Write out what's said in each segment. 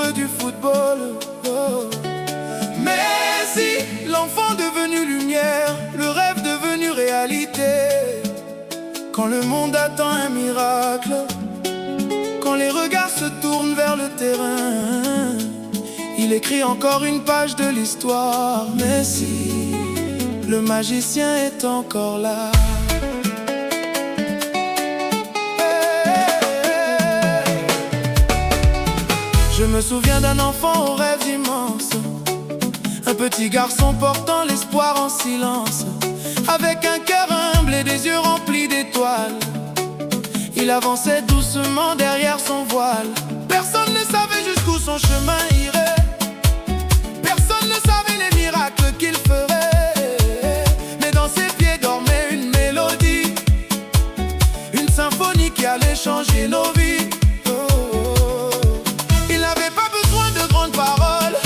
amoureux du football. Oh. Messi, l'enfant devenu lumière, le rêve devenu réalité. Quand le monde attend un miracle, quand les regards se tournent vers le terrain, il écrit encore une page de l'histoire. Messi, le magicien est encore là. Je me souviens d'un enfant aux rêves immenses, un petit garçon portant l'espoir en silence, avec un cœur humble et des yeux remplis d'étoiles. Il avançait doucement derrière son voile. Personne ne savait jusqu'où son chemin irait, personne ne savait les miracles qu'il ferait. Mais dans ses pieds dormait une mélodie, une symphonie qui allait changer nos vies. Il n'avait pas besoin de grandes paroles,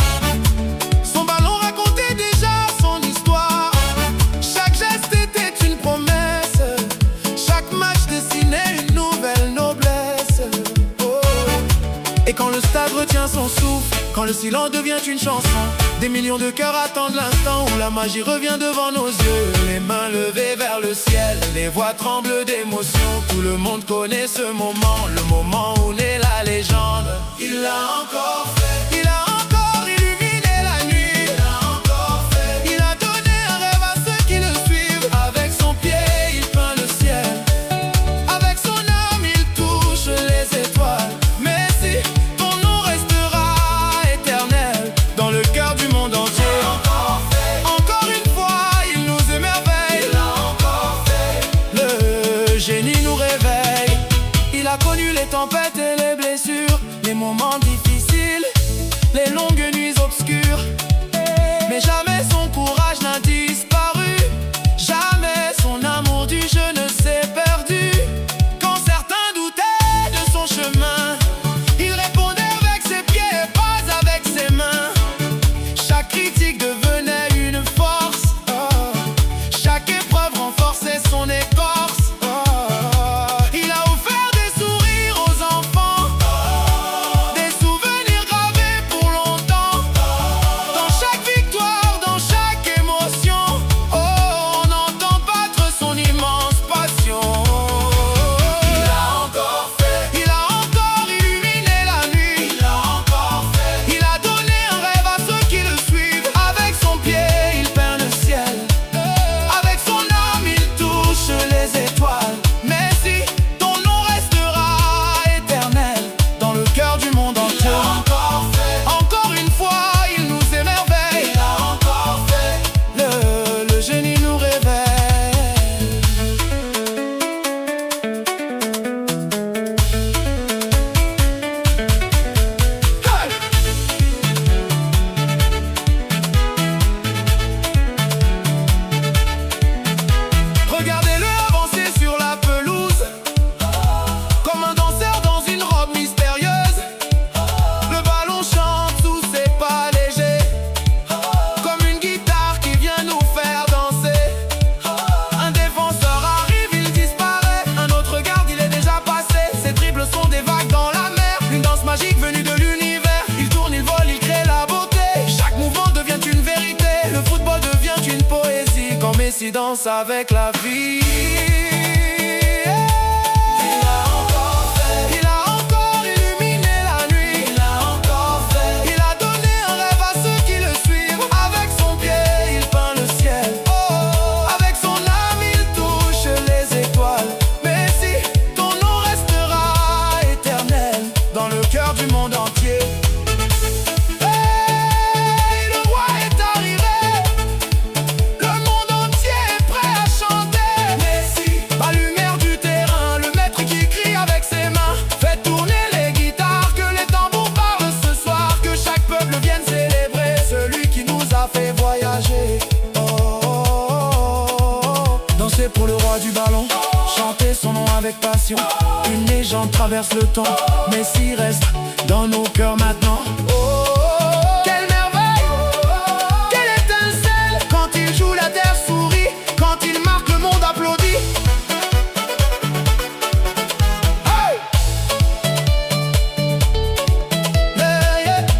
son ballon racontait déjà son histoire. Chaque geste était une promesse, chaque match dessinait une nouvelle noblesse. Oh. Et quand le stade retient son souffle, quand le silence devient une chanson, des millions de cœurs attendent l'instant où la magie revient devant nos yeux. Les mains levées vers le ciel, les voix tremblent d'émotion. Tout le monde connaît ce moment, le moment où naît la légende. Il l'a encore fait, il a encore illuminé la nuit. Il a encore fait, il a donné un rêve à ceux qui le suivent. Avec son pied, il peint le ciel, avec son âme, il touche les étoiles. Messi, ton nom restera éternel dans le cœur du monde entier. Il a encore fait, encore une fois, il nous émerveille. Il a encore fait, le génie nous réveille. Il a connu les tempêtes et les blessures, les moments difficiles, les longues nuits obscures. Mais jamais son courage n'a disparu, jamais son amour du jeu ne s'est perdu. Quand certains doutaient de son chemin, il répondait avec ses pieds et pas avec ses mains. Chaque critique devenait une force, oh. Chaque épreuve renforçait son écorce, oh. Il a offert des sourires aux enfants, des souvenirs gravés pour longtemps. Dans chaque victoire, dans chaque émotion, oh, on entend battre son immense passion. Il a encore fait, il a encore illuminé la nuit. Il a encore fait, il a donné un rêve à ceux qui le suivent. Avec son pied, il peint le ciel, avec son âme, il touche les étoiles. Messi, ton nom restera éternel dans le cœur du monde entier. Il a encore fait, encore une fois, il nous émerveille. Il a encore fait, le génie nous réveille. Hey! Regardez-le avancer sur la pelouse, comme un danseur dans une robe mystérieuse. Le ballon chante sous ses pas légers, comme une guitare qui vient nous faire danser. Un défenseur arrive, il disparaît, un autre garde, il est déjà passé. Ses dribbles sont des vagues dans la mer, une danse magique venue de l'univers. Il tourne, il vole, il crée la beauté, chaque mouvement devient une vérité. Le football devient une poésie quand Messi danse avec la vie. Il a encore fait, il a encore illuminé la nuit. Il a encore fait, il a donné un rêve à ceux qui le suivent. Avec son pied, il peint le ciel, oh, avec son âme, il touche les étoiles. Messi, ton nom restera éternel dans le cœur du monde entier. Hey, le roi est arrivé, le monde entier est prêt à chanter. Messi, la lumière du terrain, le maître qui crie avec ses mains. Fait tourner les guitares, que les tambours parlent ce soir. Que chaque peuple vienne célébrer celui qui nous a fait voyager. Oh, oh, oh, oh. Danser pour le roi du ballon, chanter son nom avec passion. Une légende traverse le temps, Messi reste dans nos cœurs maintenant. Oh, oh, oh. Quelle merveille, quelle étincelle, quand il joue la terre sourit, quand il marque le monde applaudit. Hey! Yeah, yeah.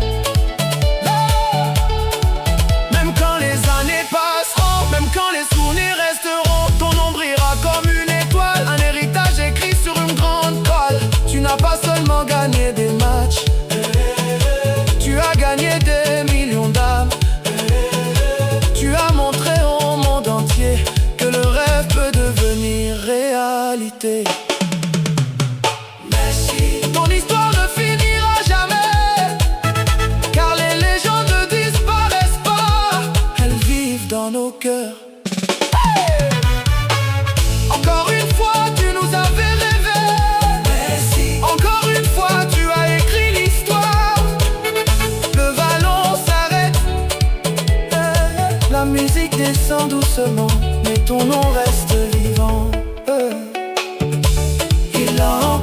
gagné des millions d'âmes. Tu as montré au monde entier que le rêve peut devenir réalité. Messi, ton histoire ne finira jamais, car les légendes ne disparaissent pas, elles vivent dans nos cœurs. Encore une fois, tu nous avais rêvé. Messi. Encore une fois, tu as écrit l'histoire. Le ballon s'arrête, la musique descend doucement, mais ton nom reste vivant. Il a